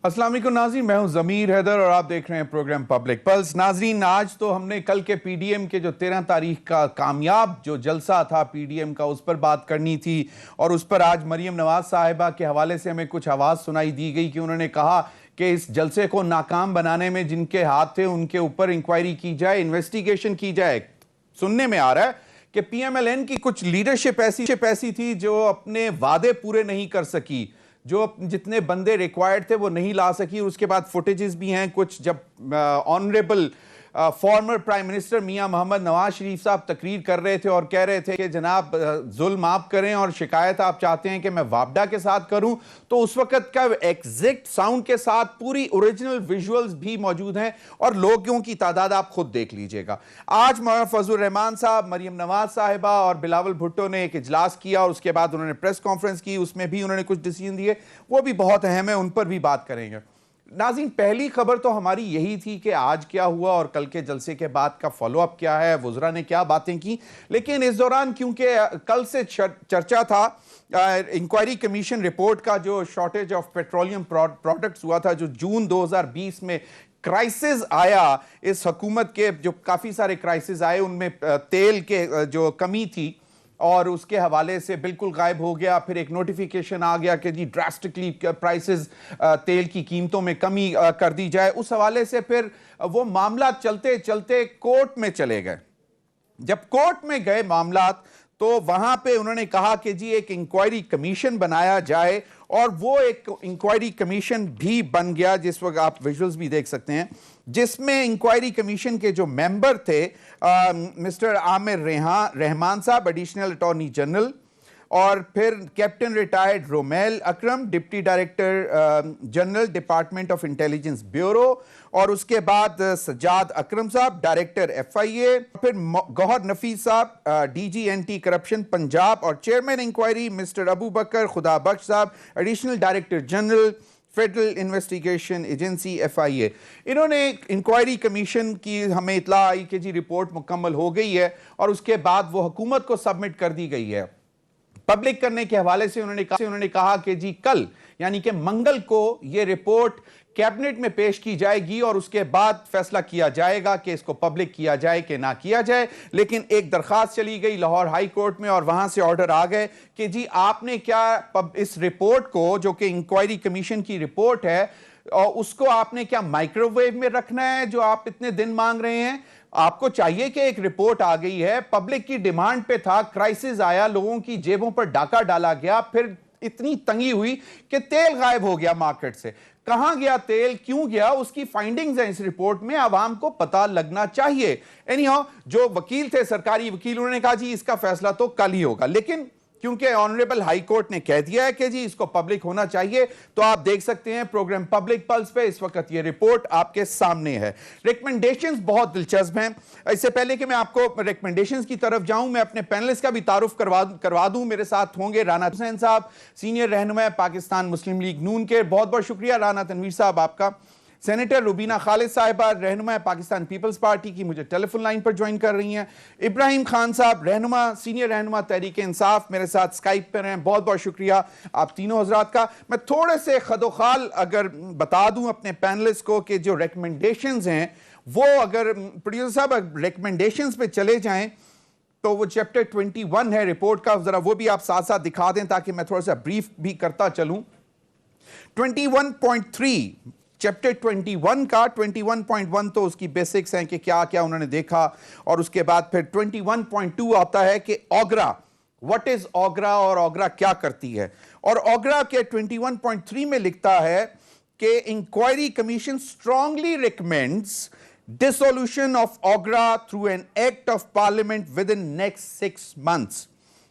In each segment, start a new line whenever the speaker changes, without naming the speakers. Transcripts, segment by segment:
السلام علیکم ناظرین، میں ہوں ضمیر حیدر اور آپ دیکھ رہے ہیں پروگرام پبلک پلس۔ ناظرین، آج تو ہم نے کل کے پی ڈی ایم کے جو 13 تاریخ کا کامیاب جو جلسہ تھا پی ڈی ایم کا، اس پر بات کرنی تھی، اور اس پر آج مریم نواز صاحبہ کے حوالے سے ہمیں کچھ آواز سنائی دی گئی کہ انہوں نے کہا کہ اس جلسے کو ناکام بنانے میں جن کے ہاتھ تھے ان کے اوپر انکوائری کی جائے، انویسٹیگیشن کی جائے۔ سننے میں آ رہا ہے کہ پی ایم ایل این کی کچھ لیڈرشپ ایسی تھی جو اپنے وعدے پورے نہیں کر سکی، جو جتنے بندے ریکوائرڈ تھے وہ نہیں لا سکی۔ اس کے بعد فوٹیجز بھی ہیں کچھ، جب آنریبل فارمر پرائم منسٹر میاں محمد نواز شریف صاحب تقریر کر رہے تھے اور کہہ رہے تھے کہ جناب ظلم آپ کریں اور شکایت آپ چاہتے ہیں کہ میں وابڈا کے ساتھ کروں، تو اس وقت کا ایگزیکٹ ساؤنڈ کے ساتھ پوری اوریجنل ویژولز بھی موجود ہیں، اور لوگوں کی تعداد آپ خود دیکھ لیجئے گا۔ آج مولانا فضل الرحمان صاحب، مریم نواز صاحبہ اور بلاول بھٹو نے ایک اجلاس کیا، اور اس کے بعد انہوں نے پریس کانفرنس کی، اس میں بھی انہوں نے کچھ ڈیسیژن دیے، وہ بھی بہت اہم ہے، ان پر بھی بات کریں گے۔ ناظرین، پہلی خبر تو ہماری یہی تھی کہ آج کیا ہوا اور کل کے جلسے کے بعد کا فالو اپ کیا ہے، وزراء نے کیا باتیں کی، لیکن اس دوران کیونکہ کل سے چرچا تھا انکوائری کمیشن رپورٹ کا، جو شارٹیج آف پیٹرولیم پروڈکٹس ہوا تھا، جو جون 2020 میں کرائسس آیا اس حکومت کے، جو کافی سارے کرائسس آئے، ان میں تیل کے جو کمی تھی اور اس کے حوالے سے بالکل غائب ہو گیا۔ پھر ایک نوٹیفیکیشن آ گیا کہ جی ڈراسٹکلی پرائسز، تیل کی قیمتوں میں کمی کر دی جائے۔ اس حوالے سے پھر وہ معاملات چلتے چلتے کورٹ میں چلے گئے۔ جب کورٹ میں گئے معاملات، تو وہاں پہ انہوں نے کہا کہ جی ایک انکوائری کمیشن بنایا جائے، اور وہ ایک انکوائری کمیشن بھی بن گیا، جس وقت آپ ویژولز بھی دیکھ سکتے ہیں، جس میں انکوائری کمیشن کے جو ممبر تھے مسٹر عامر رحمان صاحب، ایڈیشنل اٹارنی جنرل، اور پھر captain retired Romail Akram, deputy director general department of intelligence bureau, اور اس کے بعد سجاد اکرم صاحب، ڈائریکٹر ایف آئی اے، پھر گوہر نفیس صاحب، D G anti corruption Punjab, اور chairman inquiry mister Abu Bakar Khuda Bakhsh صاحب، additional director general federal investigation agency F I A. انہوں نے انکوائری کمیشن کی ہمیں اطلاع آئی کہ جی رپورٹ مکمل ہو گئی ہے، اور اس کے بعد وہ حکومت کو سبمٹ کر دی گئی ہے۔ پبلک کرنے کے حوالے سے انہوں نے کہا کہ جی کل یعنی کہ منگل کو یہ رپورٹ کیبنٹ میں پیش کی جائے گی، اور اس کے بعد فیصلہ کیا جائے گا کہ اس کو پبلک کیا جائے کہ نہ کیا جائے۔ لیکن ایک درخواست چلی گئی لاہور ہائی کورٹ میں، اور وہاں سے آرڈر آ گئے کہ جی آپ نے کیا اس رپورٹ کو، جو کہ انکوائری کمیشن کی رپورٹ ہے، اور اس کو آپ نے کیا مائکرو ویو میں رکھنا ہے جو آپ اتنے دن مانگ رہے ہیں؟ آپ کو چاہیے کہ ایک رپورٹ آ گئی ہے، پبلک کی ڈیمانڈ پہ تھا، کرائسس آیا، لوگوں کی جیبوں پر ڈاکہ ڈالا گیا، پھر اتنی تنگی ہوئی کہ تیل غائب ہو گیا مارکیٹ سے۔ کہاں گیا تیل، کیوں گیا، اس کی فائنڈنگز ہیں اس رپورٹ میں، عوام کو پتہ لگنا چاہیے۔ جو وکیل تھے، سرکاری وکیل، انہوں نے کہا جی اس کا فیصلہ تو کل ہی ہوگا، لیکن کیونکہ آنریبل ہائی کورٹ نے کہہ دیا ہے کہ جی اس کو پبلک ہونا چاہیے، تو آپ دیکھ سکتے ہیں پروگرام پبلک پلس پہ اس وقت یہ رپورٹ آپ کے سامنے ہے۔ ریکمنڈیشنز بہت دلچسپ ہیں۔ اس سے پہلے کہ میں آپ کو ریکمنڈیشنز کی طرف جاؤں، میں اپنے پینلسٹ کا بھی تعارف کروا دوں۔ میرے ساتھ ہوں گے رانا حسین صاحب، سینئر رہنما پاکستان مسلم لیگ نون کے، بہت بہت شکریہ رانا تنویر صاحب آپ کا۔ سینیٹر روبینہ خالد صاحبہ، رہنما پاکستان پیپلز پارٹی کی، مجھے ٹیلی فون لائن پر جوائن کر رہی ہیں۔ ابراہیم خان صاحب، سینئر رہنما تحریک انصاف، میرے ساتھ اسکائپ پر ہیں، بہت بہت شکریہ آپ تینوں حضرات کا۔ میں تھوڑے سے خد و خال اگر بتا دوں اپنے پینلسٹ کو کہ جو ریکمنڈیشنز ہیں، وہ اگر پروڈیوسر صاحب ریکمنڈیشنز پہ چلے جائیں تو وہ چیپٹر 21 ہے رپورٹ کا، ذرا وہ بھی آپ ساتھ ساتھ دکھا دیں تاکہ میں تھوڑا سا بریف بھی کرتا چلوں۔ 21.3 چیپٹر 21 کا 21.1 تو اس کی بیسکس ہیں کہ کیا کیا انہوں نے دیکھا، اور اس کے بعد پھر 21.2 آتا ہے کہ اوگرا، what is اوگرا، اور اوگرا کیا کرتی ہے۔ اور اوگرا کے 21.3 میں لکھتا ہے کہ inquiry commission strongly recommends dissolution of OGRA through an act of parliament within next 6 months۔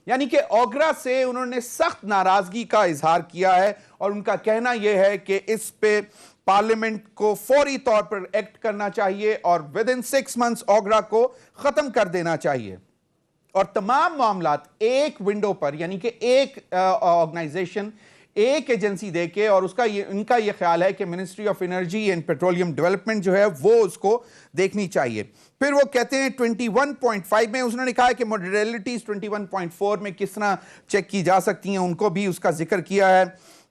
یعنی کہ اوگرا سے انہوں نے سخت ناراضگی کا اظہار کیا ہے، اور ان کا کہنا یہ ہے کہ اس پہ پارلیمنٹ کو فوری طور پر ایکٹ کرنا چاہیے، اور within 6 months اوگرا کو ختم کر دینا چاہیے، اور تمام معاملات ایک ونڈو پر، یعنی کہ ایک آرگنائزیشن، ایک ایجنسی دے کے، اور ان کا یہ خیال ہے کہ ministry of energy and petroleum development جو ہے وہ اس کو دیکھنی چاہیے۔ پھر وہ کہتے ہیں 21.5 میں انہوں نے کہا کہ موڈیلٹیز 21.4 میں کس طرح چیک کی جا سکتی ہیں، ان کو بھی اس کا ذکر کیا ہے۔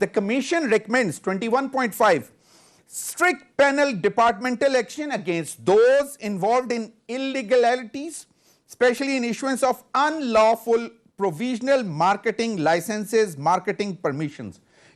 The commission recommends 21.5 strict penal departmental action against those involved in illegalities, especially in issuance of unlawful provisional marketing licenses, marketing permissions.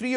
3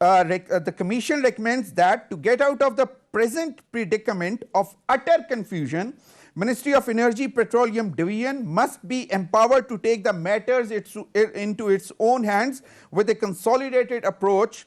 the commission recommends that to get out of the present predicament of utter confusion, Ministry of Energy Petroleum Division must be empowered to take the matters into its own hands with a consolidated approach.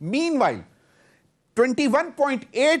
Meanwhile 21.8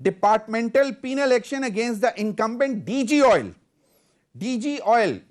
departmental penal action against the incumbent DG Oil. DG Oil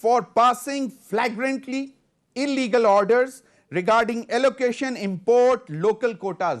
for passing flagrantly illegal orders regarding allocation, import, local quotas.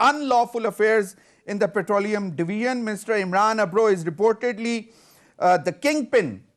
unlawful affairs in the petroleum division. Mr. Imran Abro is reportedly the kingpin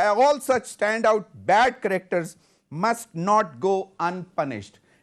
all such standout bad characters must not go unpunished.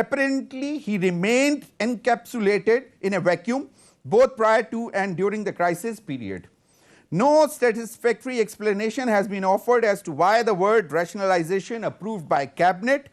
Apparently, he remained encapsulated in a vacuum both prior to and during the crisis period. No satisfactory explanation has been offered as to why the word rationalization approved by cabinet.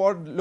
for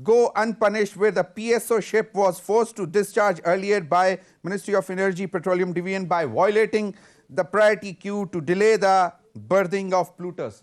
go unpunished where the PSO ship was forced to discharge earlier by Ministry of Energy Petroleum Division by violating the priority queue to delay the berthing of Plutus.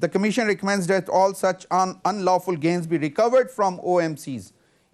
The commission recommends that all such unlawful gains be recovered from OMCs.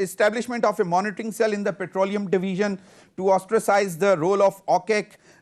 Establishment of a monitoring cell in the petroleum division to ostracize the role of OCEC,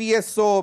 PSO,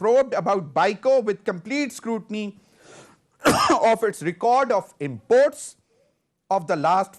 probed about BICO with complete scrutiny of its record of imports of the last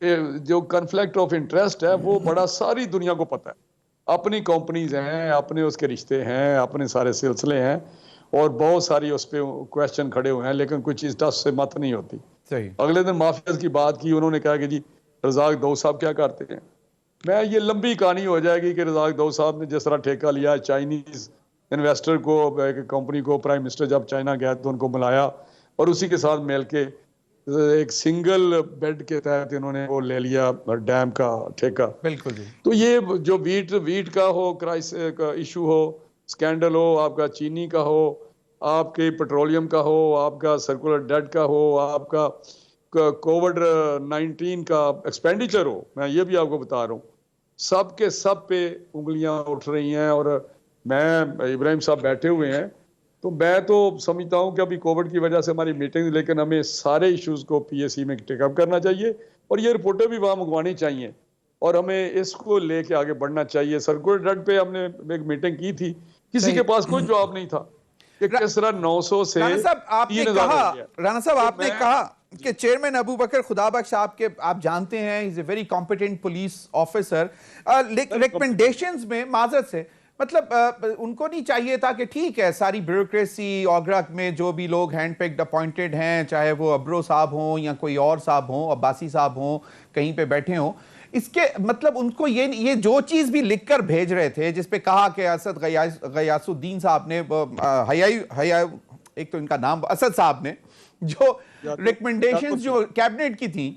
جو conflict of interest ہے وہ بڑا ساری دنیا کو پتہ ہے. اپنی کمپنیز ہیں, اپنے اس کے رشتے ہیں, اپنے سارے سلسلے ہیں, اور بہت ساری اس پہ کویشچن کھڑے ہوئے ہیں, لیکن کوئی چیز ٹس سے مت نہیں ہوتی.
صحیح.
اگلے دن مافیاز کی بات کی, انہوں نے کہا کہ جی رزاق داؤد صاحب کیا کرتے ہیں. میں یہ لمبی کہانی ہو جائے گی کہ رزاق داؤد صاحب نے جس طرح ٹھیکہ لیا چائنیز انویسٹر کو, کمپنی کو, پرائم منسٹر جب چائنا گیا تو ان کو بلایا اور اسی کے ساتھ مل کے ایک سنگل بیڈ کے تحت انہوں نے وہ لے لیا ڈیم کا ٹھیکہ.
بالکل جی.
تو یہ جو ویٹ کا ہو کا ایشو ہو, سکینڈل ہو, آپ کا چینی کا ہو, آپ کے پیٹرولیم کا ہو, آپ کا سرکولر ڈیٹ کا ہو, آپ کا کووڈ-19 کا ایکسپینڈیچر ہو, میں یہ بھی آپ کو بتا رہا ہوں, سب کے سب پہ انگلیاں اٹھ رہی ہیں. اور میں ابراہیم صاحب بیٹھے ہوئے ہیں, تو میں تو سمجھتا ہوں کہ ابھی کووڈ کی وجہ سے ہماری میٹنگ, لیکن ہمیں سارے ایشوز کو پی ایس سی میں ٹیک اپ کرنا چاہیے اور یہ رپورٹیں بھی وہاں منگوانی چاہیے اور ہمیں اس کو لے کے آگے بڑھنا چاہیے. سرکولر ڈیٹ پہ ہم نے ایک میٹنگ کی تھی, کسی کے پاس کوئی جواب نہیں تھا کہ کس طرح 900 سے
رانا صاحب آپ نے کہا کہ چیئرمین ابو بکر خدا بخش صاحب کے آپ جانتے ہیں, he's a very competent police officer, recommendations میں معذرت سے مطلب ان کو نہیں چاہیے تھا کہ ٹھیک ہے ساری بیوروکریسی اوگرا میں جو بھی لوگ ہینڈ پیکڈ اپوائنٹڈ ہیں, چاہے وہ ابرو صاحب ہوں یا کوئی اور صاحب ہوں, عباسی صاحب ہوں, کہیں پہ بیٹھے ہوں, اس کے مطلب ان کو یہ جو چیز بھی لکھ کر بھیج رہے تھے جس پہ کہا کہ اسد غیاث الدین صاحب نے, ایک تو ان کا نام اسد صاحب نے, جو ریکمنڈیشنز جو کیبنٹ کی تھیں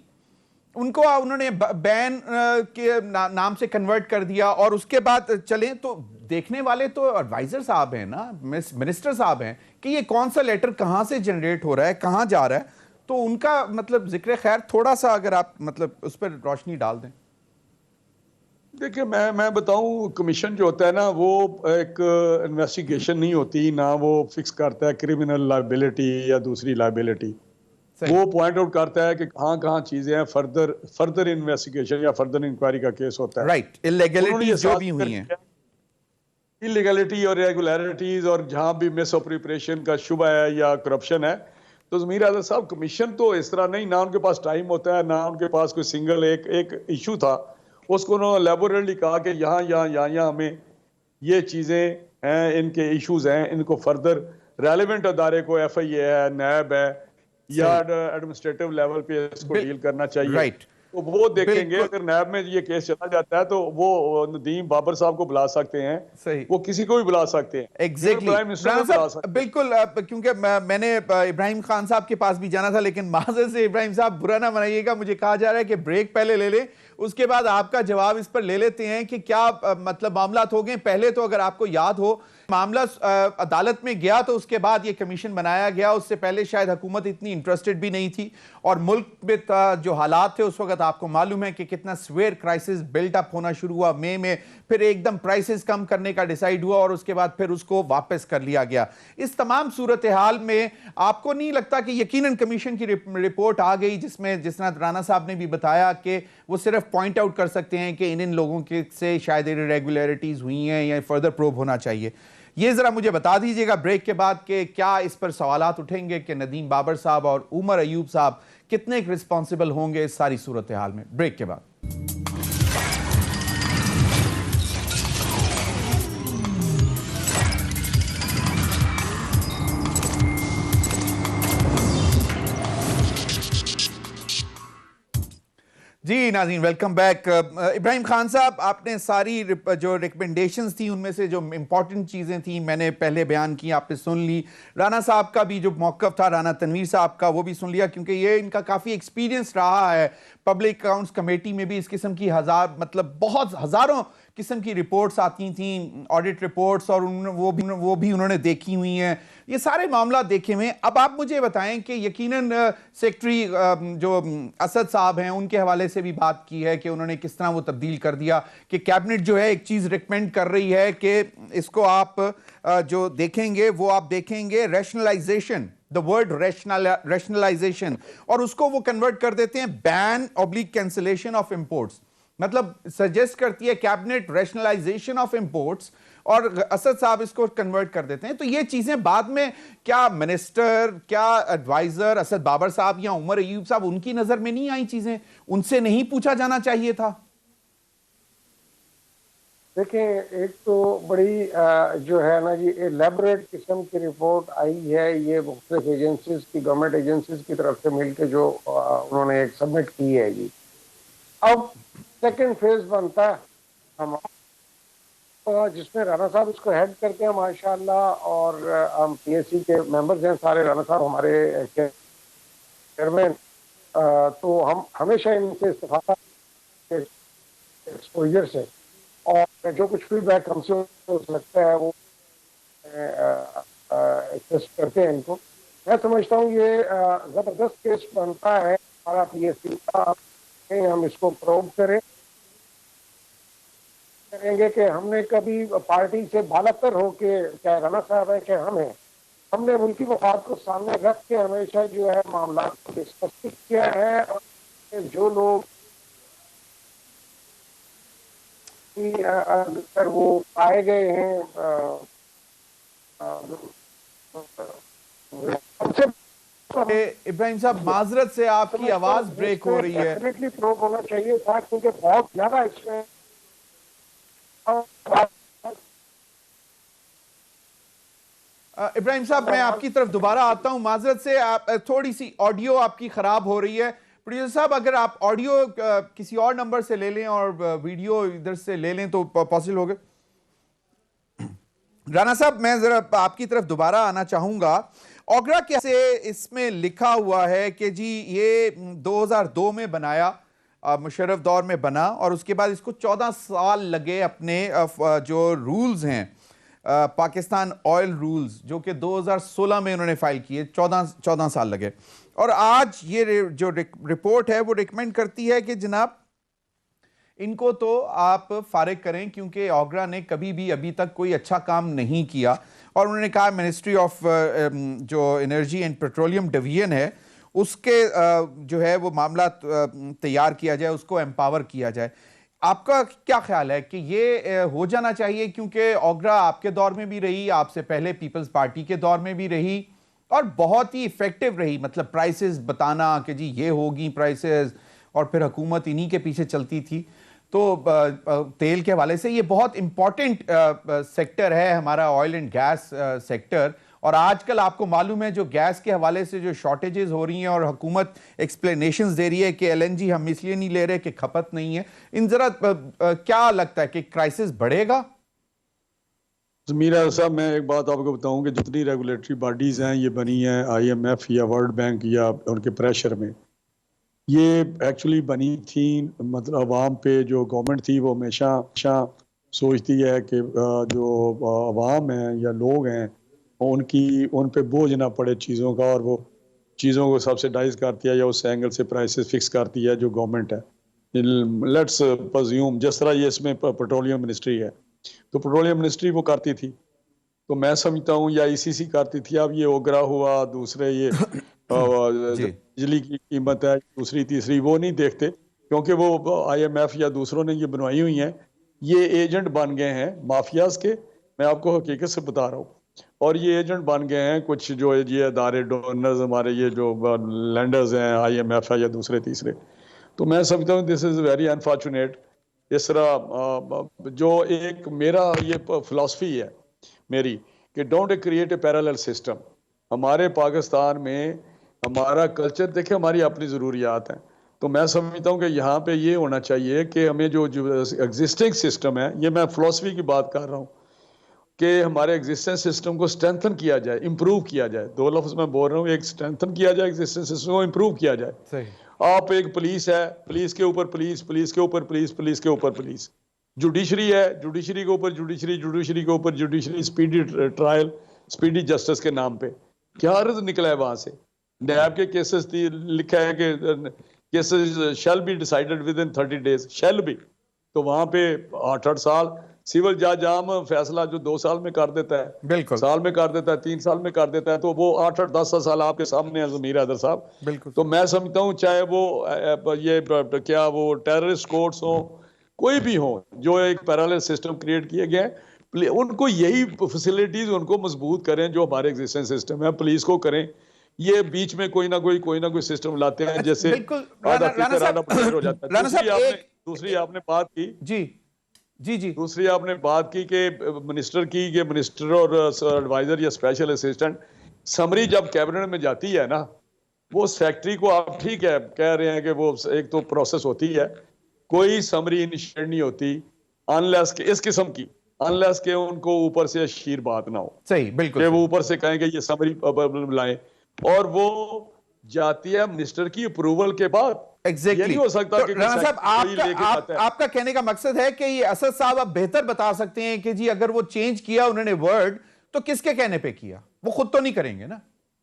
ان کو انہوں نے بین کے نام سے کنورٹ کر دیا. اور اس کے بعد چلیں تو دیکھنے والے تو ایڈوائزر صاحب ہیں نا, منسٹر صاحب ہیں, کہ یہ کون سا لیٹر کہاں سے جنریٹ ہو رہا ہے, کہاں جا رہا ہے, تو ان کا مطلب ذکر خیر تھوڑا سا اگر آپ مطلب اس پر روشنی ڈال دیں.
دیکھیں میں بتاؤں, کمیشن جو ہوتا ہے نا وہ ایک انویسٹیگیشن نہیں ہوتی, نہ وہ فکس کرتا ہے کرمنل لائبلٹی یا دوسری لائبلٹی, وہ پوائنٹ آؤٹ کرتا ہے کہ کہاں چیزیں ہیں, فردر انویسٹیگیشن یا فردر انکوائری کا کیس ہوتا ہے.
رائٹ, اللیگلٹیز جو بھی ہوئی ہیں,
اللیگلٹی اور ریگولیرٹیز اور جہاں بھی مس اپروپریشن کا شبہ ہے یا کرپشن ہے, تو ضمیر اعظم صاحب کمیشن تو اس طرح نہیں, نہ ان کے پاس ٹائم ہوتا ہے, نہ ان کے پاس کوئی سنگل ایک ایشو تھا, اس کو انہوں نے لیبوریٹلی کہا کہ یہاں ہمیں یہ چیزیں ہیں, ان کے ایشوز ہیں, ان کو فردر ریلیونٹ ادارے کو, ایف آئی اے ہے, نیب ہے, یا ایڈمنسٹریٹو لیول پہ اس کو ڈیل کرنا چاہیے. تو وہ دیکھیں گے, اگر نیب میں یہ کیس چلا جاتا ہے تو وہ ندیم بابر صاحب کو بلا سکتے ہیں, وہ کسی کو بھی بلا سکتے ہیں.
ایگزیکٹلی, بالکل, کیونکہ میں نے ابراہیم خان صاحب کے پاس بھی جانا تھا, لیکن معذرت سے ابراہیم صاحب برا نہ منائیے گا, مجھے کہا جا رہا ہے کہ بریک پہلے لے لیں, اس کے بعد آپ کا جواب اس پر لے لیتے ہیں کہ کیا مطلب معاملات ہو گئے. پہلے تو اگر آپ کو یاد ہو معاملہ عدالت میں گیا تو اس کے بعد یہ کمیشن بنایا گیا, اس سے پہلے شاید حکومت اتنی انٹرسٹڈ بھی نہیں تھی, اور ملک میں جو حالات تھے اس وقت آپ کو معلوم ہے کہ کتنا سویئر کرائسس بلڈ اپ ہونا شروع ہوا مئی میں, پھر ایک دم پرائسز کم کرنے کا ڈیسائیڈ ہوا اور اس کے بعد پھر اس کو واپس کر لیا گیا. اس تمام صورتحال میں آپ کو نہیں لگتا کہ یقیناً کمیشن کی رپورٹ آ گئی جس میں جس طرح رانا صاحب نے بھی بتایا کہ وہ صرف پوائنٹ آؤٹ کر سکتے ہیں کہ ان لوگوں کے سے شاید irregularities ہوئی ہیں یا فردر پروب ہونا چاہیے. یہ ذرا مجھے بتا دیجئے گا بریک کے بعد کہ کیا اس پر سوالات اٹھیں گے کہ ندیم بابر صاحب اور عمر ایوب صاحب کتنے رسپانسبل ہوں گے اس ساری صورتحال میں. بریک کے بعد جی ناظرین ویلکم بیک. ابراہیم خان صاحب, آپ نے ساری جو ریکمنڈیشنز تھیں ان میں سے جو امپورٹنٹ چیزیں تھیں میں نے پہلے بیان کی, آپ نے سن لی. رانا صاحب کا بھی جو موقف تھا, رانا تنویر صاحب کا, وہ بھی سن لیا, کیونکہ یہ ان کا کافی ایکسپیرینس رہا ہے. پبلک اکاؤنٹس کمیٹی میں بھی اس قسم کی بہت ہزاروں قسم کی رپورٹس آتی تھیں, آڈٹ رپورٹس, اور وہ بھی انہوں نے دیکھی ہوئی ہیں, یہ سارے معاملات دیکھے ہوئے ہیں. اب آپ مجھے بتائیں کہ یقیناً سیکٹری جو اسد صاحب ہیں ان کے حوالے سے بھی بات کی ہے کہ انہوں نے کس طرح وہ تبدیل کر دیا, کہ کیبنٹ جو ہے ایک چیز ریکمینڈ کر رہی ہے کہ اس کو آپ جو دیکھیں گے وہ آپ دیکھیں گے ریشنلائزیشن, the word rationalization, اور اس کو وہ کنورٹ کر دیتے ہیں ban/cancellation of imports. مطلب سجیسٹ کرتی ہے کیبنٹ ریشنلائزیشن آف امپورٹس اور اسد صاحب اس کو کنورٹ کر دیتے ہیں. تو یہ چیزیں بعد میں کیا منسٹر, کیا ایڈوائزر اسد بابر صاحب یا عمر ایوب صاحب, ان کی نظر میں نہیں آئی چیزیں؟ ان سے نہیں پوچھا جانا چاہیے تھا؟
دیکھیں, ایک تو بڑی جو ہے نا جی ایلیبریٹ قسم کی رپورٹ آئی ہے, یہ مختلف ایجنسیز کی, گورنمنٹ ایجنسیز کی طرف سے مل کے جو انہوں نے ایک سبمٹ کی ہے جی. اب سیکنڈ فیز بنتا ہے ہمارا, جس میں رانا صاحب اس کو ہیڈ کرتے ہیں ماشاءاللہ, اور ہم پی ایس سی کے ممبرز ہیں سارے, رانا صاحب ہمارے چیئرمین, تو ہم ہمیشہ ان سے استفادہ ایکسپوجر سے, اور جو کچھ فیڈ بیک ہم سے ہو سکتا ہے وہ ایکسس کرتے ہیں ان کو. میں سمجھتا ہوں یہ زبردست کیس بنتا ہے ہمارا پی ایس سی کا, ہم اس کو پروب کریں گے کہ ہم نے کبھی پارٹی سے بالاتر ہو کے, چاہے رانا صاحب ہے کہ ہم نے ملکی مفاد کو سامنے رکھ کے ہمیشہ جو ہے معاملات کو ڈسکس کیا ہے, اور جو لوگ اگر وہ آئے گئے ہیں
ابراہیم صاحب معذرت سے آپ کی آواز بریک ہو رہی ہے.
ڈیفینیٹلی پروو ہونا چاہیے تھا, کیونکہ بہت زیادہ اس میں
ابراہیم صاحب میں آپ کی طرف دوبارہ آتا ہوں, معذرت سے تھوڑی سی آڈیو آپ کی خراب ہو رہی ہے. پروڈیوسر صاحب اگر آپ آڈیو کسی اور نمبر سے لے لیں اور ویڈیو ادھر سے لے لیں تو پاسبل ہوگا. رانا صاحب میں ذرا آپ کی طرف دوبارہ آنا چاہوں گا. اوگرا کیسے اس میں لکھا ہوا ہے کہ جی یہ 2002 میں بنایا, مشرف دور میں بنا, اور اس کے بعد اس کو 14 سال لگے اپنے جو رولز ہیں پاکستان آئل رولز, جو کہ 2016 میں انہوں نے فائل کیے, 14 سال لگے. اور آج یہ جو رپورٹ ہے وہ ریکمینڈ کرتی ہے کہ جناب ان کو تو آپ فارغ کریں, کیونکہ اوگرا نے کبھی بھی ابھی تک کوئی اچھا کام نہیں کیا. اور انہوں نے کہا منسٹری آف جو انرجی اینڈ پیٹرولیم ڈویژن ہے اس کے جو ہے وہ معاملات تیار کیا جائے, اس کو امپاور کیا جائے. آپ کا کیا خیال ہے کہ یہ ہو جانا چاہیے؟ کیونکہ اوگرا آپ کے دور میں بھی رہی, آپ سے پہلے پیپلز پارٹی کے دور میں بھی رہی, اور بہت ہی ایفیکٹو رہی. مطلب پرائسز بتانا کہ جی یہ ہوگی پرائسز, اور پھر حکومت انہی کے پیچھے چلتی تھی. تو تیل کے حوالے سے یہ بہت امپورٹنٹ سیکٹر ہے ہمارا آئل اینڈ گیس سیکٹر. اور آج کل آپ کو معلوم ہے جو گیس کے حوالے سے جو شارٹیجز ہو رہی ہیں, اور حکومت ایکسپلینیشنز دے رہی ہے کہ ایل این جی ہم اس لیے نہیں لے رہے کہ کھپت نہیں ہے. ان ذرا کیا لگتا ہے کہ کرائسس بڑھے گا؟
میرا صاحب میں ایک بات آپ کو بتاؤں کہ جتنی ریگولیٹری باڈیز ہیں یہ بنی ہیں آئی ایم ایف یا ورلڈ بینک یا ان کے پریشر میں, یہ ایکچولی بنی تھیں مطلب عوام پہ. جو گورنمنٹ تھی وہ ہمیشہ سوچتی ہے کہ جو عوام ہیں یا لوگ ہیں ان پہ بوجھ نہ پڑے چیزوں کا, اور وہ چیزوں کو سبسیڈائز کرتی ہے یا اس اینگل سے پرائسز فکس کرتی ہے جو گورنمنٹ ہے. لیٹس پزیوم جس طرح یہ اس میں پیٹرولیم منسٹری ہے, تو پیٹرولیم منسٹری وہ کرتی تھی, تو میں سمجھتا ہوں یا ای سی سی کرتی تھی. اب یہ اوگرا ہوا, دوسرے یہ بجلی کی قیمت ہے دوسری تیسری, وہ نہیں دیکھتے, کیونکہ وہ آئی ایم ایف یا دوسروں نے یہ بنوائی ہوئی ہیں. یہ ایجنٹ بن گئے ہیں مافیاز کے, میں آپ کو حقیقت سے بتا رہا ہوں. اور یہ ایجنٹ بن گئے ہیں کچھ جو یہ ادارے ڈونرز ہمارے, یہ جو لینڈرز ہیں آئی ایم ایف ہے یا دوسرے تیسرے. تو میں سمجھتا ہوں دس از ویری انفارچونیٹ. اس طرح جو ایک میرا یہ فلسفی ہے میری کہ don't create a parallel system. ہمارے پاکستان میں ہمارا کلچر دیکھیں, ہماری اپنی ضروریات ہیں, تو میں سمجھتا ہوں کہ یہاں پہ یہ ہونا چاہیے کہ ہمیں جو ایگزسٹنگ سسٹم ہے, یہ میں فلسفی کی بات کر رہا ہوں, کہ ہمارے ایگزسٹنگ سسٹم کو اسٹرینتھن کیا جائے, امپروو کیا جائے. دو لفظ میں بول رہا ہوں, ایک اسٹرینتھن کیا جائے ایگزسٹنگ سسٹم کو, امپروو کیا جائے.
صحیح.
آپ ایک پولیس ہے, پولیس کے اوپر پولیس, پولیس کے اوپر پولیس, پولیس کے اوپر پولیس. جوڈیشری ہے, جوڈیشری کے اوپر جوڈیشری, جوڈیشری کے اوپر judiciary. Speedy trial, speedy justice کے نام پہ کیا عرض نکلا ہے وہاں سے. نیب کے کیسز لکھا ہے کہ cases shall be decided within 30 days, shall be. تو وہاں پہ 8 سال سول جج عام فیصلہ جو 2 سال میں کر دیتا ہے,
بالکل
سال میں کر دیتا ہے, 3 سال میں کر دیتا ہے, تو وہ 8-10 سال آپ کے سامنے ہے ضمیر حیدر صاحب.
بالکل.
تو میں سمجھتا ہوں چاہے وہ یہ کیا وہ ٹیررسٹ کورٹس ہوں کوئی بھی ہوں جو ایک پیرالل سسٹم کریٹ کیا گیا ہے, ان کو یہی فیسلٹیز ان کو مضبوط کریں جو ہمارے ایگزسٹنگ سسٹم ہے, پولیس کو کریں. یہ بیچ میں کوئی نہ کوئی سسٹم لاتے ہیں جیسے
بالکل
آدھا فیصد آدھا پچھر ہو جاتا ہے.
رانا صاحب
دوسری آپ نے بات کی,
جی
دوسری آپ نے بات کی کہ منسٹر کی, کہ منسٹر اور ایڈوائزر یا اسپیشل اسسٹنٹ سمری جب کیبنٹ میں جاتی ہے نا, وہ سیکٹری کو آپ ٹھیک ہے کہہ رہے ہیں کہ وہ ایک تو پروسیس ہوتی ہے, کوئی سمری انیشیٹ نہیں ہوتی انلیس کہ اس قسم کی, انلیس کہ ان کو اوپر سے شیر بات نہ ہو.
صحیح, بالکل
کہ وہ اوپر سے کہیں کہ یہ سمری لائیں, اور وہ جاتی ہے منسٹر کی اپروول کے بعد. یہ نہیں ہو سکتا کہ
رانا صاحب آپ کا کہنے کا مقصد ہے کہ یہ اسد صاحب آپ بہتر بتا سکتے ہیں کہ جی اگر وہ چینج کیا انہوں نے ورڈ تو کس کے کہنے پہ کیا, وہ خود تو نہیں کریں گے نا.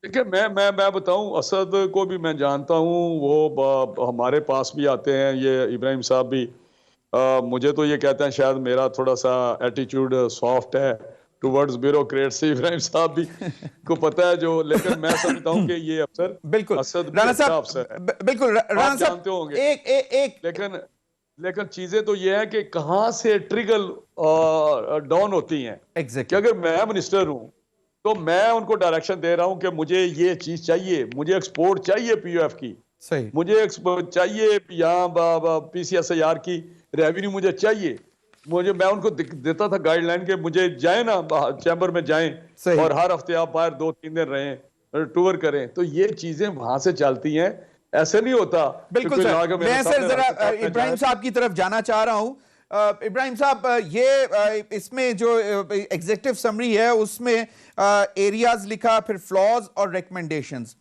دیکھیں میں بتاؤں, اسد کو بھی میں جانتا ہوں, وہ ہمارے پاس بھی آتے ہیں, یہ ابراہیم صاحب بھی, مجھے تو یہ کہتے ہیں شاید میرا تھوڑا سا ایٹیچیوڈ سافٹ ہے ٹورڈز بیوروکریٹسی, ابراہیم صاحب بھی کو پتہ ہے جو, لیکن میں سمجھتا ہوں کہ یہ افسر
بالکل
اسد
رانا
اچھا
صاحب,
افسر ہے,
بالکل رانا صاحب
جانتے ہوں گے.
ایک
لیکن چیزیں تو یہ ہے کہ کہاں سے ٹریگل ڈاؤن ہوتی ہیں. کہ اگر میں منسٹر ہوں تو میں ان کو ڈائریکشن دے رہا ہوں کہ مجھے یہ چیز چاہیے, مجھے ایکسپورٹ چاہیے پی او ایف کی,
صحیح,
مجھے چاہیے یہاں پی سی ایس آئی آر کی ریونیو مجھے چاہیے, میں ان کو دیتا تھا گائیڈ لائن کہ مجھے جائیں نا چیمبر میں جائیں اور ہر ہفتے آپ باہر 2-3 دن رہیں, ٹور کریں. تو یہ چیزیں وہاں سے چلتی ہیں, ایسے نہیں ہوتا.
بالکل سر, میں سر ذرا ابراہیم صاحب کی طرف جانا چاہ رہا ہوں. ابراہیم صاحب, یہ اس میں جو ایگزیکٹو سمری ہے اس میں ایریاز لکھا, پھر فلاز اور ریکمنڈیشنز.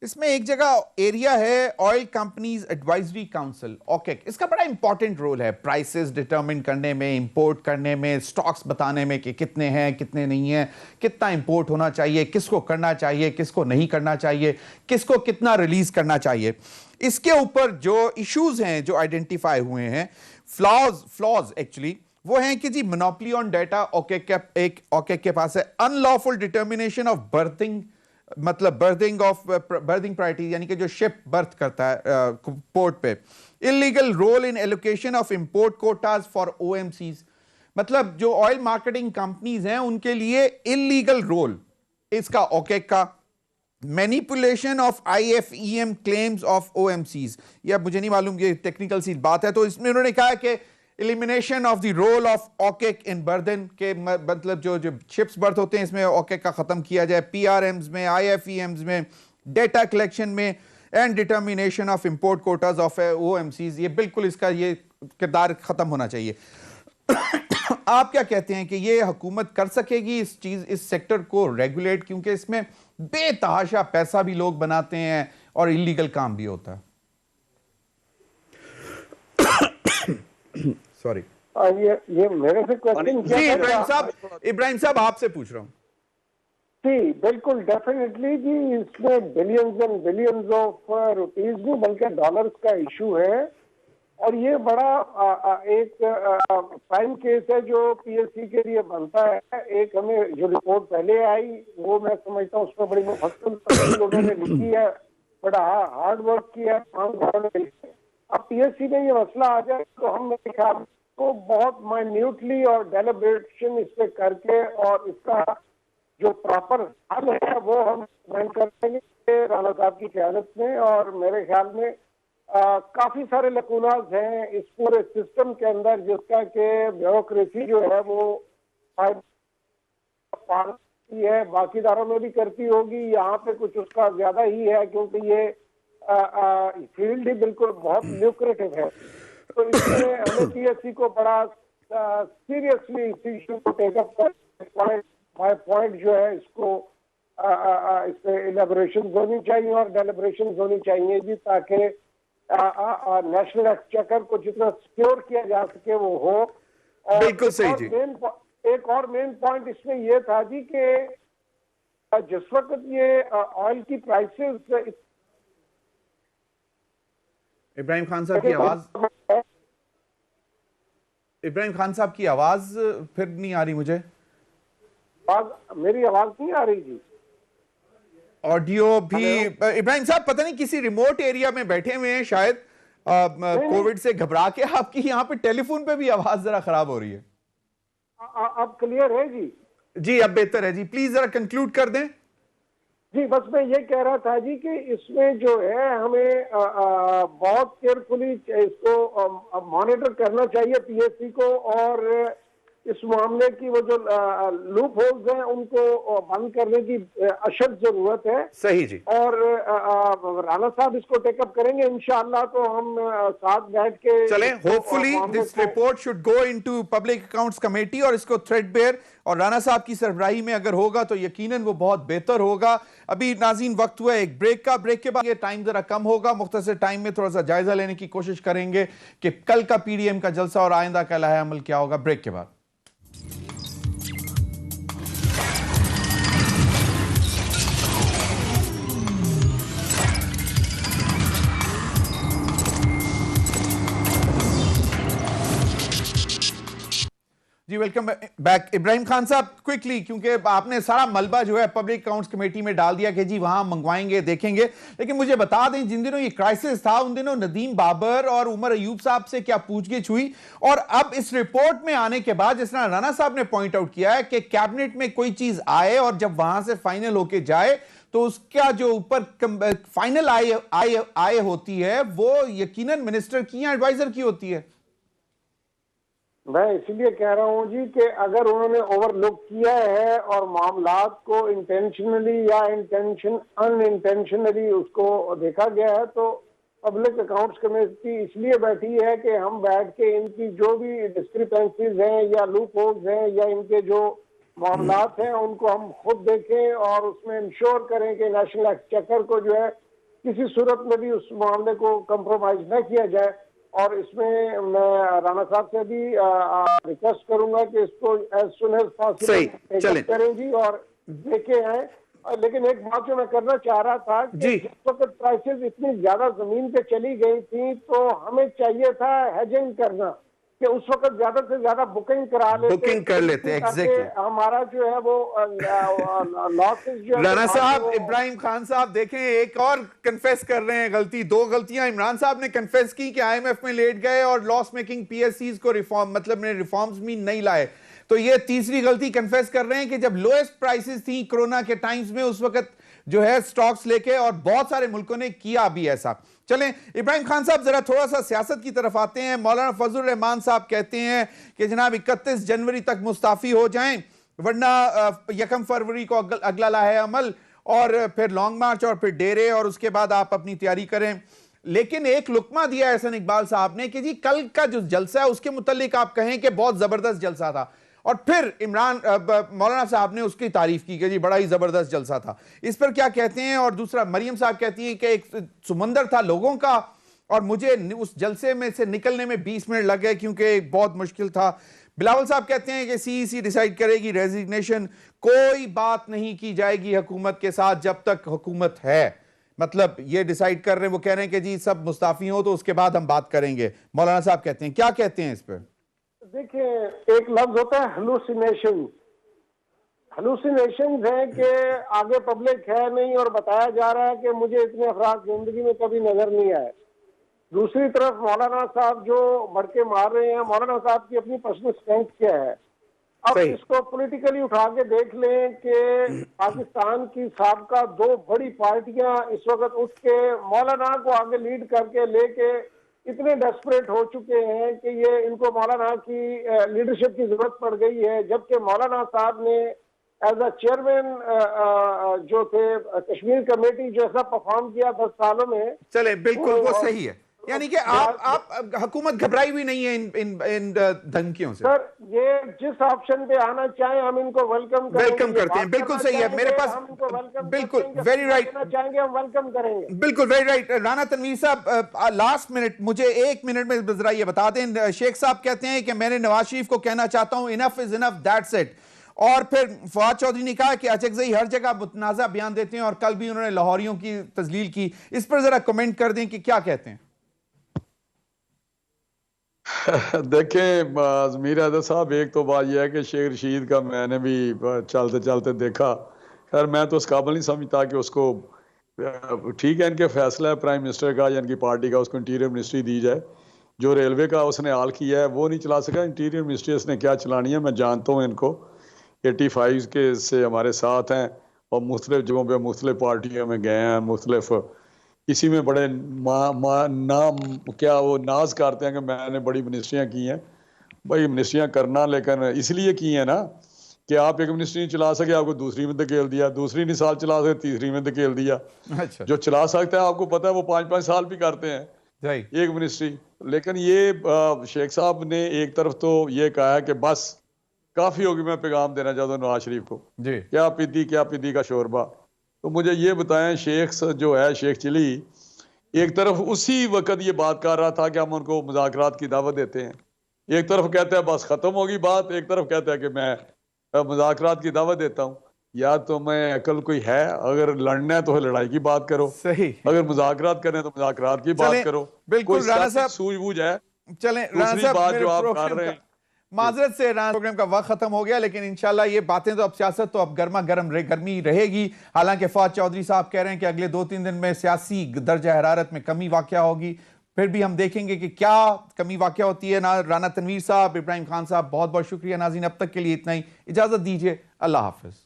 اس میں ایک جگہ ایریا ہے آئل کمپنیز ایڈوائزری کاؤنسل, اوکیک. اس کا بڑا امپورٹنٹ رول ہے پرائسز ڈٹرمن کرنے میں, امپورٹ کرنے میں, سٹاکس بتانے میں کہ کتنے ہیں کتنے نہیں ہیں, کتنا امپورٹ ہونا چاہیے, کس کو کرنا چاہیے کس کو نہیں کرنا چاہیے, کس کو کتنا ریلیز کرنا چاہیے. اس کے اوپر جو ایشوز ہیں جو آئیڈینٹیفائی ہوئے ہیں, فلاز ایکچولی وہ ہیں کہ جی مونوپلی آن ڈیٹا اوکیک کے پاس ہے, ان لافل ڈٹرمنیشن آف برتھنگ, مطلب برتھنگ پرائرٹی یعنی کہ جو شپ برتھ کرتا ہے پورٹ پہ, illegal role in allocation of import quotas for O M Cs, مطلب جو آئل مارکیٹنگ کمپنیز ہیں ان کے لیے انلیگل رول اس کا اوکیک کا, manipulation of I F E M claims of O M Cs. یا مجھے نہیں معلوم یہ ٹیکنیکل سی بات ہے, تو اس میں انہوں نے کہا کہ elimination of the role of OKEC in burden, کے مطلب جو شپس برتھ ہوتے ہیں اس میں OKEC کا ختم کیا جائے, پی آر ایمز میں, آئی ایف ای ایمز میں, ڈیٹا کلیکشن میں, and determination of import quotas of O M Cs. یہ بالکل اس کا یہ کردار ختم ہونا چاہیے. آپ کیا کہتے ہیں کہ یہ حکومت کر سکے گی اس سیکٹر کو ریگولیٹ, کیونکہ اس میں بے تحاشا پیسہ بھی لوگ بناتے ہیں اور انلیگل کام بھی ہوتا ہے. سوری,
یہ میرے سے کوشچن کیا
جی ابراہیم صاحب آپ سے پوچھ رہا ہوں.
جی بالکل ڈیفینیٹلی جی, اس میں billions and billions of rupees نہیں بلکہ ڈالرز کا ایشو ہے, اور یہ بڑا ایک پرائم کیس ہے جو پی ایس سی کے لیے بنتا ہے. ایک ہمیں جو رپورٹ پہلے آئی وہ میں سمجھتا ہوں اس میں بڑی مفصل لوگوں نے لکھی ہے, بڑا ہارڈ ورک کیا ہے. اب پی ایس سی میں یہ مسئلہ آ جائے تو ہم میرے خیال کو بہت مائنیوٹلی اور ڈیلیبریشن اس پہ کر کے اور اس کا جو پراپر حل ہے وہ ہم فائنڈ کر دیں گے رانا صاحب کی قیادت میں. اور میرے خیال میں کافی سارے لکوناز ہیں اس پورے سسٹم کے اندر, جس کا کہ بیوروکریسی جو ہے وہ ہے باقی اداروں میں بھی کرتی ہوگی, یہاں پہ کچھ اس کا زیادہ ہی ہے کیونکہ یہ فیلڈ ہی بالکل بہت لیوکریٹو ہے. تو اس میں ہمیں پی ایس سی کو بڑا سیریسلی اس ایشو کو ٹیک اپ کر پوائنٹ جو ہے اس کو اس پہ الیبوریشن ہونی چاہیے اور ڈیلیبریشن ہونی چاہیے جی, تاکہ نیشنل ایکسچیکر کو جتنا سیکیور کیا جا سکے وہ ہو.
بالکل صحیح جی.
ایک اور مین پوائنٹ اس میں یہ تھا جی کہ جس وقت یہ آئل کی پرائسز,
ابراہیم خان صاحب کی آواز پھر نہیں آ رہی مجھے.
میری آواز نہیں آ رہی جی,
آڈیو بھی. ابراہیم صاحب پتہ نہیں کسی ریموٹ ایریا میں بیٹھے ہوئے ہیں شاید, کووڈ سے گھبرا کے آپ کی یہاں پہ ٹیلی فون پہ بھی آواز ذرا خراب ہو رہی ہے.
اب کلیئر ہے جی؟
جی اب بہتر ہے جی. پلیز ذرا کنکلوڈ کر دیں.
جی بس میں یہ کہہ رہا تھا جی کہ اس میں جو ہے ہمیں بہت کیئرفلی اس کو مانیٹر کرنا چاہیے پی ایس سی کو, اور اس معاملے کی وہ جو لوپ ہولز ہیں ان کو بند کرنے کی اشد ضرورت ہے.
صحیح جی.
اور رانا صاحب اس کو ٹیک اپ کریں گے انشاءاللہ, تو ہم ساتھ بیٹھ کے
چلیں hope fully this report should go into public accounts committee, اور اس کو تھریڈ بیئر اور رانا صاحب کی سربراہی میں اگر ہوگا تو یقیناً وہ بہت بہتر ہوگا. ابھی ناظرین وقت ہوا ہے ایک بریک کا. بریک کے بعد یہ ٹائم ذرا کم ہوگا, مختصر ٹائم میں تھوڑا سا جائزہ لینے کی کوشش کریں گے کہ کل کا پی ڈی ایم کا جلسہ اور آئندہ کا لائحہ عمل کیا ہوگا. بریک کے بعد. جی ویلکم بیک. ابراہیم خان صاحب کوئکلی, کیونکہ آپ نے سارا ملبہ جو ہے پبلک اکاؤنٹس کمیٹی میں ڈال دیا کہ جی وہاں منگوائیں گے دیکھیں گے, لیکن مجھے بتا دیں جن دنوں یہ کرائسس تھا ان دنوں ندیم بابر اور عمر ایوب صاحب سے کیا پوچھ گچھ ہوئی, اور اب اس رپورٹ میں آنے کے بعد جس طرح رانا صاحب نے پوائنٹ آؤٹ کیا ہے کہ کیبنٹ میں کوئی چیز آئے اور جب وہاں سے فائنل ہو کے جائے تو اس کا جو اوپر فائنل آئے ہوتی ہے وہ یقیناً منسٹر کی یا ایڈوائزر کی ہوتی ہے.
میں اسی لیے کہہ رہا ہوں جی کہ اگر انہوں نے اوور لک کیا ہے اور معاملات کو انٹینشنلی یا ان انٹینشنلی اس کو دیکھا گیا ہے, تو پبلک اکاؤنٹس کمیٹی اس لیے بیٹھی ہے کہ ہم بیٹھ کے ان کی جو بھی ڈسکریپنسیز ہیں یا لوپ ہولز ہیں یا ان کے جو معاملات ہیں ان کو ہم خود دیکھیں اور اس میں انشور کریں کہ نیشنل ایکسچیکر کو جو ہے کسی صورت میں بھی اس معاملے کو کمپرومائز نہ کیا جائے. اور اس میں رانا صاحب سے بھی ریکویسٹ کروں گا کہ اس کو ایز سون ایز پاسبل کریں جی اور دیکھے ہیں. لیکن ایک بات جو میں کرنا چاہ رہا تھا کہ جس وقت پرائسز اتنی زیادہ زمین پہ چلی گئی تھی تو ہمیں چاہیے تھا ہیجنگ کرنا, کہ اس وقت زیادہ سے زیادہ بکنگ کر لیتے
ایگزیکٹلی.
ہمارا جو ہے وہ لاسز جو ہے.
رانا صاحب, ابراہیم خان صاحب دیکھیں ایک اور کنفیس کر رہے ہیں غلطی. دو غلطیاں عمران صاحب نے کنفیس کی کہ آئی ایم ایف میں لیٹ گئے اور لاس میکنگ پی ایس سیز کو ریفارمز بھی نہیں لائے, تو یہ تیسری غلطی کنفیس کر رہے ہیں کہ جب لوئسٹ پرائسز تھیں کرونا کے ٹائمز میں اس وقت جو ہے سٹاکس لے کے, اور بہت سارے ملکوں نے کیا بھی ایسا. چلیں ابراہیم خان صاحب ذرا تھوڑا سا سیاست کی طرف آتے ہیں. مولانا فضل الرحمان صاحب کہتے ہیں کہ جناب 31 جنوری تک مستعفی ہو جائیں ورنہ 1 فروری کو اگلا لائحہ عمل اور پھر لانگ مارچ اور پھر ڈیرے, اور اس کے بعد آپ اپنی تیاری کریں. لیکن ایک لقمہ دیا احسن اقبال صاحب نے کہ جی کل کا جو جلسہ ہے اس کے متعلق آپ کہیں کہ بہت زبردست جلسہ تھا, اور پھر مولانا صاحب نے اس کی تعریف کی کہ جی بڑا ہی زبردست جلسہ تھا. اس پر کیا کہتے ہیں؟ اور دوسرا مریم صاحب کہتی ہیں کہ ایک سمندر تھا لوگوں کا اور مجھے اس جلسے میں سے نکلنے میں 20 منٹ لگ گئے کیونکہ بہت مشکل تھا. بلاول صاحب کہتے ہیں کہ سی ای سی ڈیسائیڈ کرے گی ریزگنیشن, کوئی بات نہیں کی جائے گی حکومت کے ساتھ جب تک حکومت ہے. مطلب یہ ڈیسائیڈ کر رہے ہیں, وہ کہہ رہے ہیں کہ جی سب مستعفی ہوں تو اس کے بعد ہم بات کریں گے. مولانا صاحب کہتے ہیں, کیا کہتے ہیں اس پہ؟
دیکھیں ایک لفظ ہوتا ہے ہلوسینیشنز ہیں کہ آگے پبلک ہے نہیں اور بتایا جا رہا ہے کہ مجھے اتنے افراد زندگی میں کبھی نظر نہیں آئے. دوسری طرف مولانا صاحب جو بڑھ کے مار رہے ہیں, مولانا صاحب کی اپنی پرسنل اسٹرینتھ کیا ہے. اب اس کو پولیٹیکلی اٹھا کے دیکھ لیں کہ پاکستان کی سابقہ 2 بڑی پارٹیاں اس وقت اٹھ کے مولانا کو آگے لیڈ کر کے لے کے اتنے ڈیسپریٹ ہو چکے ہیں کہ یہ ان کو مولانا کی لیڈرشپ کی ضرورت پڑ گئی ہے, جبکہ مولانا صاحب نے ایز اے چیئرمین جو تھے کشمیر کمیٹی جو ایسا پرفارم کیا 10 سالوں میں.
چلے بالکل وہ صحیح ہے, یعنی کہ آپ حکومت گھبرائی بھی نہیں ہے ان دھمکیوں سے.
سر یہ جس آپشن پہ آنا چاہیں ہم ان کو ویلکم
کرتے ہیں. بالکل صحیح ہے, میرے پاس بالکل ویری رائٹ
چاہیں گے ہم ویلکم کریں گے.
بالکل ویری رائٹ. رانا تنویر صاحب لاسٹ منٹ مجھے 1 منٹ میں ذرا یہ بتا دیں. شیخ صاحب کہتے ہیں کہ میں نے نواز شریف کو کہنا چاہتا ہوں انف از انف, دیٹس اٹ. اور پھر فواد چودھری نے کہا کہ اچکزئی ہر جگہ متنازع بیان دیتے ہیں اور کل بھی انہوں نے لاہوریوں کی تذلیل کی. اس پر ذرا کمنٹ کر دیں کہ کیا کہتے ہیں.
دیکھیں ضمیر حیدر صاحب, ایک تو بات یہ ہے کہ شیخ رشید کا میں نے بھی چلتے چلتے دیکھا. خیر میں تو اس قابل نہیں سمجھتا کہ اس کو ٹھیک ہے، ان کے فیصلہ ہے پرائم منسٹر کا یا ان کی پارٹی کا، اس کو انٹیریئر منسٹری دی جائے. جو ریلوے کا اس نے حال کیا ہے وہ نہیں چلا سکا، انٹیریئر منسٹری اس نے کیا چلانی ہے. میں جانتا ہوں ان کو 85 کے سے ہمارے ساتھ ہیں اور مختلف جگہوں پہ مختلف پارٹیوں میں گئے ہیں، مختلف اسی میں بڑے نام کیا وہ ناز کرتے ہیں کہ میں نے بڑی منسٹریاں کی ہیں. بھائی منسٹریاں کرنا لیکن اس لیے کی ہیں نا کہ آپ ایک منسٹری نہیں چلا سکے، آپ کو دوسری میں دھکیل دیا، دوسری نہیں سال چلا سکے تیسری میں دھکیل دیا.
اچھا
جو چلا سکتا ہے آپ کو پتا ہے وہ 5-5 سال بھی کرتے ہیں
صحیح.
ایک منسٹری. لیکن یہ شیخ صاحب نے ایک طرف تو یہ کہا ہے کہ بس کافی ہوگی. میں پیغام دینا چاہتا ہوں نواز شریف کو،
جی
کیا پیدی کا شوربہ. تو مجھے یہ بتائیں، شیخ جو ہے شیخ چلی ایک طرف اسی وقت یہ بات کر رہا تھا کہ ہم ان کو مذاکرات کی دعوت دیتے ہیں، ایک طرف کہتا ہے بس ختم ہوگی بات، ایک طرف کہتا ہے کہ میں مذاکرات کی دعوت دیتا ہوں. یا تو میں عقل کوئی ہے، اگر لڑنا ہے تو لڑائی کی بات کرو،
صحیح.
اگر مذاکرات کریں تو مذاکرات کی بات
چلیں
کرو.
بالکل
کوئی
رانا
سیاسی
صاحب،
سوجھ بوجھ ہے.
چلیں رانا
دوسری
صاحب
بات
میرے
جو آپ کر
پروگرام
رہے
کا
ہیں،
معذرت سے پروگرام کا وقت ختم ہو گیا، لیکن انشاءاللہ یہ باتیں تو اب سیاست تو اب گرمی رہے گی. حالانکہ فواد چودھری صاحب کہہ رہے ہیں کہ اگلے 2-3 دن میں سیاسی درجہ حرارت میں کمی واقع ہوگی. پھر بھی ہم دیکھیں گے کہ کیا کمی واقع ہوتی ہے. رانا تنویر صاحب، ابراہیم خان صاحب، بہت بہت شکریہ. ناظرین اب تک کے لیے اتنا ہی، اجازت دیجیے. اللہ حافظ.